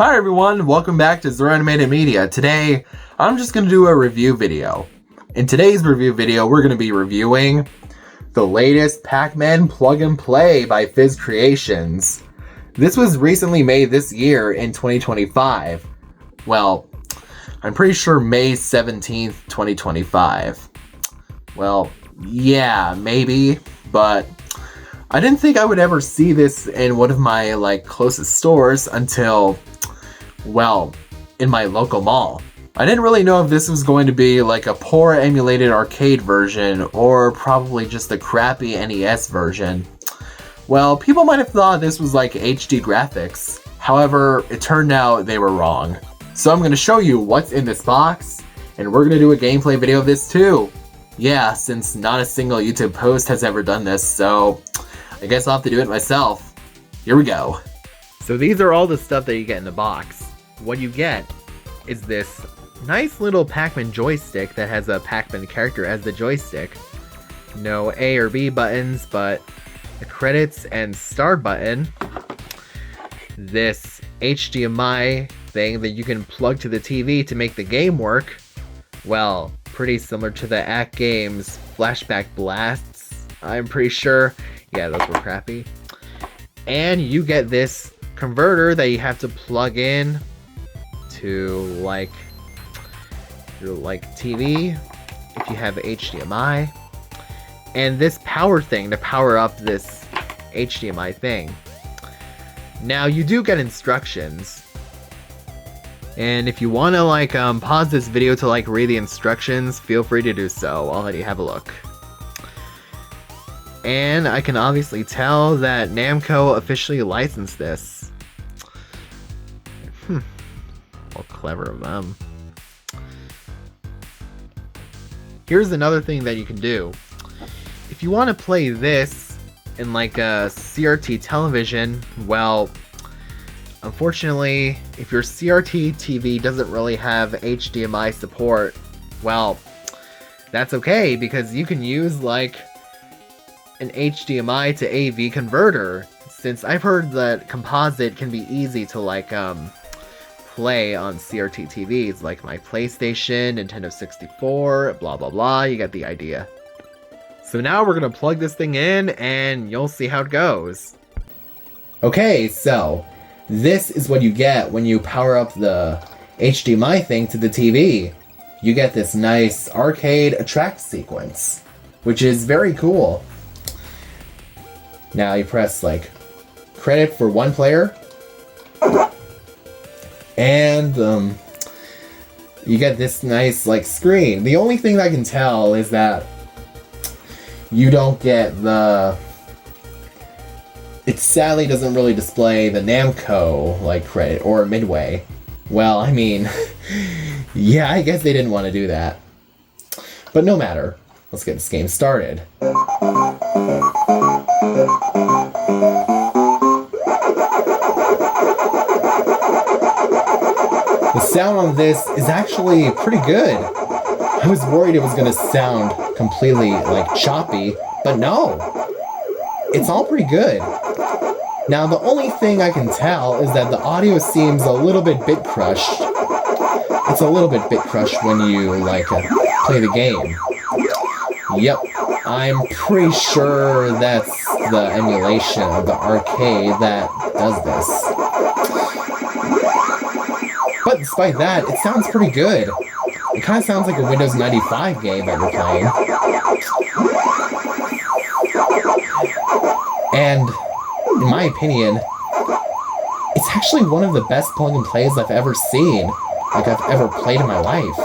Hi everyone, welcome back to ZuranimatedMedia. Today, I'm just going to do a review video. In today's review video, we're going to be reviewing the latest Pac-Man Plug and Play by Fizz Creations. This was recently made this year in 2025. Well, I'm pretty sure May 17th, 2025. Well, yeah, maybe, but I didn't think I would ever see this in one of my closest stores until, well, in my local mall. I didn't really know if this was going to be like a poor emulated arcade version or probably just a crappy NES version. Well, people might have thought this was like HD graphics. However, it turned out they were wrong. So I'm going to show you what's in this box, and we're going to do a gameplay video of this too. Yeah, since not a single YouTube post has ever done this, so I guess I'll have to do it myself. Here we go. So these are all the stuff that you get in the box. What you get is this nice little Pac-Man joystick that has a Pac-Man character as the joystick. No A or B buttons, but the credits and start button. This HDMI thing that you can plug to the TV to make the game work. Well, pretty similar to the Act Games Flashback Blasts, I'm pretty sure. Yeah, those were crappy. And you get this converter that you have to plug in to your TV if you have HDMI. And this power thing to power up this HDMI thing. Now you do get instructions. And if you want to pause this video to read the instructions, feel free to do so. I'll let you have a look. And I can obviously tell that Namco officially licensed this. Well, clever of them. Here's another thing that you can do. If you want to play this in a CRT television, well, unfortunately, if your CRT TV doesn't really have HDMI support, well, that's okay, because you can use an HDMI to AV converter, since I've heard that composite can be easy to play on CRT TVs, like my PlayStation, Nintendo 64, blah blah blah, you get the idea. So now we're gonna plug this thing in and you'll see how it goes. Okay, so this is what you get when you power up the HDMI thing to the TV. You get this nice arcade attract sequence, which is very cool. Now you press credit for one player, and you get this nice screen. The only thing that I can tell is that you don't get it sadly doesn't really display the Namco credit or Midway. Well, I mean, yeah, I guess they didn't want to do that. But no matter. Let's get this game started. The sound on this is actually pretty good. I was worried it was going to sound completely choppy, but no. It's all pretty good. Now the only thing I can tell is that the audio seems a little bit crushed. It's a little bit crushed when you play the game. Yep, I'm pretty sure that's the emulation of the arcade that does this. But despite that, it sounds pretty good. It kind of sounds like a Windows 95 game that you're playing. And, in my opinion, it's actually one of the best plug and plays I've ever seen. I've ever played in my life.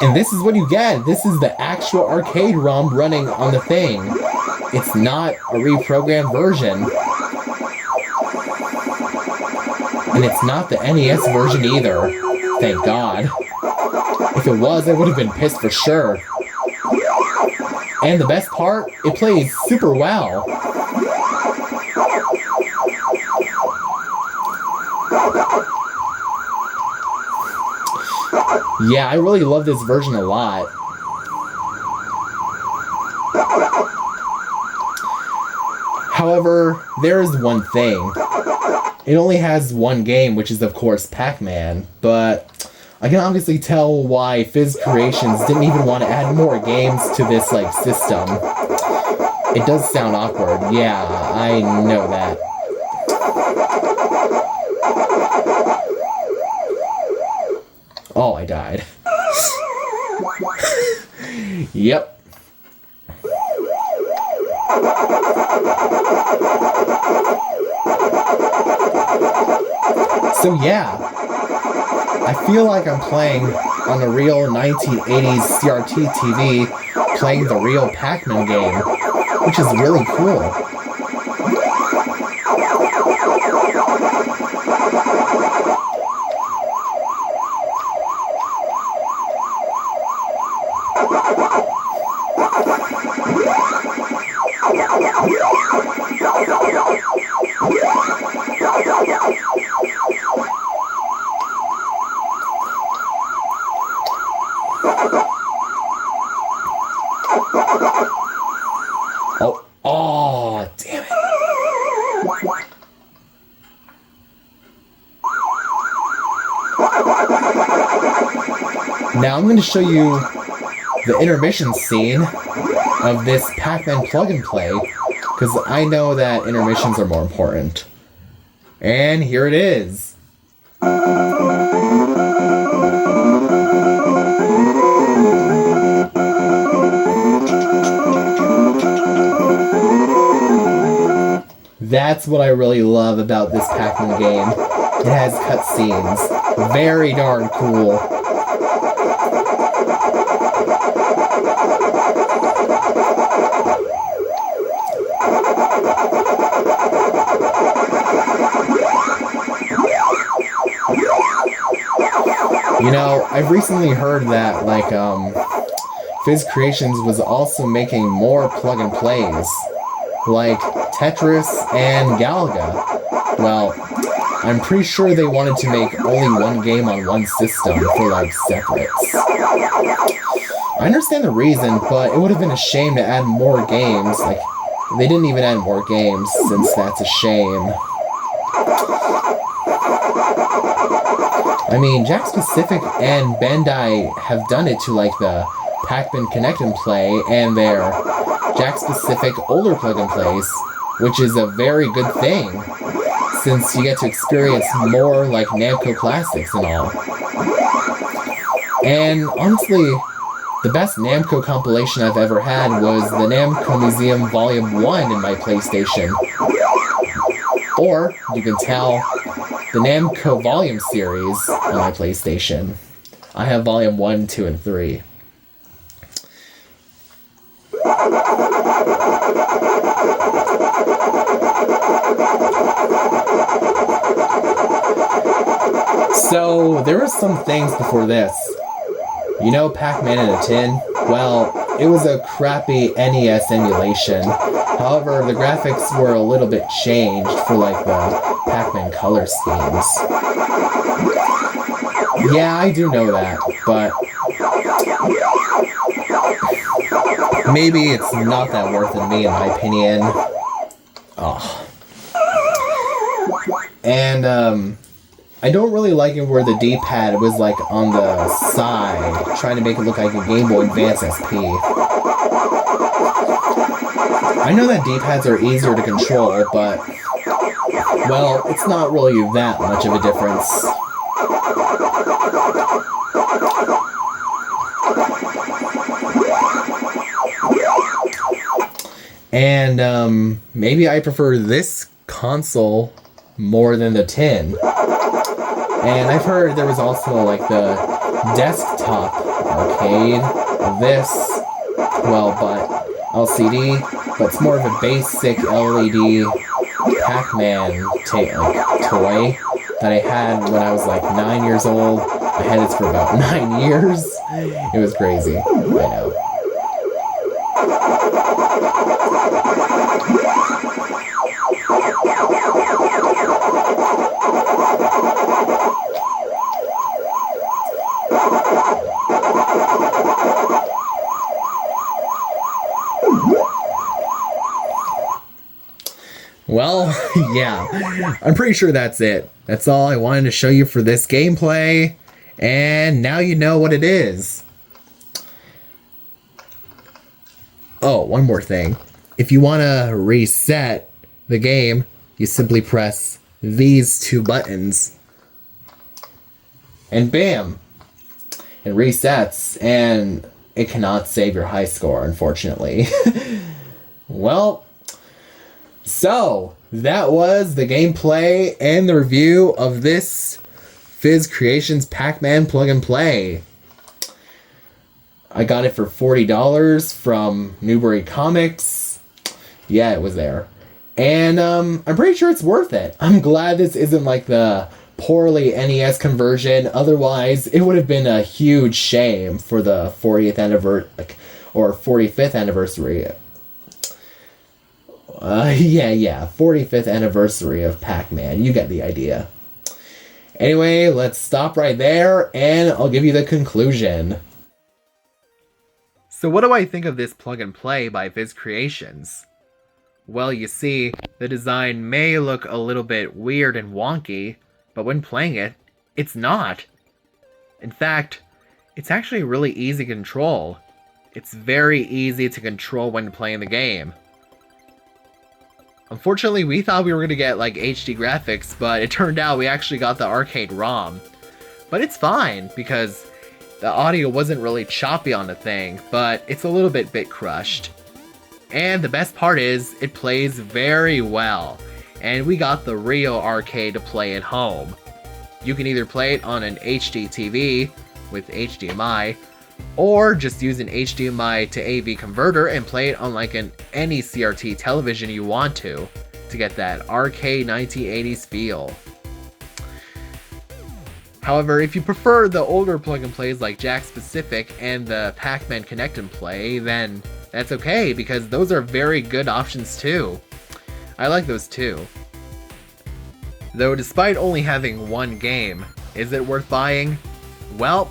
And this is what you get. This is the actual arcade ROM running on the thing. It's not a reprogrammed version. And it's not the NES version either. Thank God. If it was, I would have been pissed for sure. And the best part, it plays super well. Yeah, I really love this version a lot. However, there is one thing. It only has one game, which is of course Pac-Man, but I can obviously tell why Fizz Creations didn't even want to add more games to this like system. It does sound awkward, yeah, I know that. Oh, I died. Yep. So yeah, I feel like I'm playing on a real 1980s CRT TV, playing the real Pac-Man game, which is really cool. Oh, damn it. Now I'm going to show you the intermission scene of this Pac-Man Plug and Play, because I know that intermissions are more important. And here it is. That's what I really love about this Pac-Man game. It has cutscenes. Very darn cool. You know, I've recently heard that, like, Fizz Creations was also making more plug and plays, like Tetris and Galaga. Well, I'm pretty sure they wanted to make only one game on one system for, like, separates. I understand the reason, but it would have been a shame to add more games. Like, they didn't even add more games, since that's a shame. I mean, Jakks Pacific and Bandai have done it to, like, the Pac-Man Connect and Play and their Jakks Pacific older plug and plays, which is a very good thing, since you get to experience more, like, Namco classics and all. And honestly, the best Namco compilation I've ever had was the Namco Museum Volume 1 in my PlayStation. Or, you can tell, the Namco Volume series on my PlayStation. I have Volume 1, 2, and 3. So, there were some things before this. You know Pac-Man in a Tin? Well, it was a crappy NES emulation. However, the graphics were a little bit changed for, like, the Pac-Man color schemes. Yeah, I do know that, but maybe it's not that worth it to me, in my opinion. Oh. And, I don't really like it where the D-pad was, like, on the side, trying to make it look like a Game Boy Advance SP. I know that D-pads are easier to control, but, well, it's not really that much of a difference. And, maybe I prefer this console more than the tin. And I've heard there was also, like, the desktop arcade of this, well, but LCD, but it's more of a basic LED Pac-Man toy that I had when I was, like, 9 years old. I had it for about 9 years. It was crazy, I know. Yeah, I'm pretty sure that's it. That's all I wanted to show you for this gameplay, and now you know what it is. Oh, one more thing. If you want to reset the game, you simply press these two buttons, and bam! It resets, and it cannot save your high score, unfortunately. Well, so that was the gameplay and the review of this Fizz Creations Pac-Man Plug and Play. I got it for $40 from Newbury Comics. Yeah, it was there. And I'm pretty sure it's worth it. I'm glad this isn't like the poorly NES conversion. Otherwise, it would have been a huge shame for the 40th anniversary or 45th anniversary. 45th anniversary of Pac-Man. You get the idea. Anyway, let's stop right there, and I'll give you the conclusion. So what do I think of this plug and play by Fizz Creations? Well, you see, the design may look a little bit weird and wonky, but when playing it, it's not. In fact, it's actually really easy to control. It's very easy to control when playing the game. Unfortunately, we thought we were going to get like HD graphics, but it turned out we actually got the arcade ROM. But it's fine, because the audio wasn't really choppy on the thing, but it's a little bit crushed. And the best part is, it plays very well, and we got the real arcade to play at home. You can either play it on an HD TV with HDMI, or just use an HDMI to AV converter and play it on like any CRT television you want to get that arcade 1980s feel. However, if you prefer the older plug and plays like Jack Specific and the Pac-Man Connect and Play, then that's okay, because those are very good options too. I like those too. Though despite only having one game, is it worth buying? Well,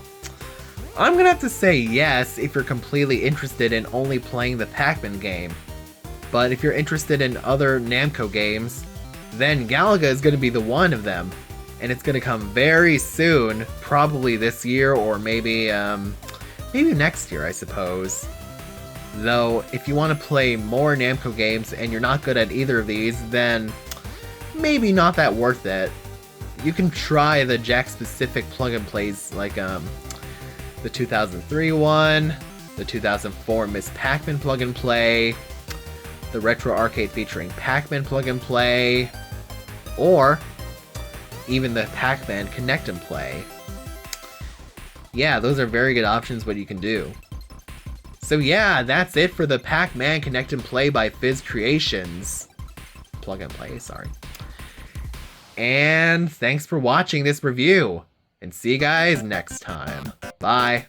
I'm gonna have to say yes if you're completely interested in only playing the Pac-Man game. But if you're interested in other Namco games, then Galaga is gonna be the one of them. And it's gonna come very soon, probably this year or maybe next year, I suppose. Though, if you want to play more Namco games and you're not good at either of these, then maybe not that worth it. You can try the Jack Specific plug and plays like the 2003 one, the 2004 Miss Pac-Man plug and play, the Retro Arcade featuring Pac-Man plug and play, or even the Pac-Man Connect and Play. Yeah, those are very good options what you can do. So yeah, that's it for the Pac-Man Connect and Play by Fizz Creations. Plug and play, sorry. And thanks for watching this review. And see you guys next time. Bye.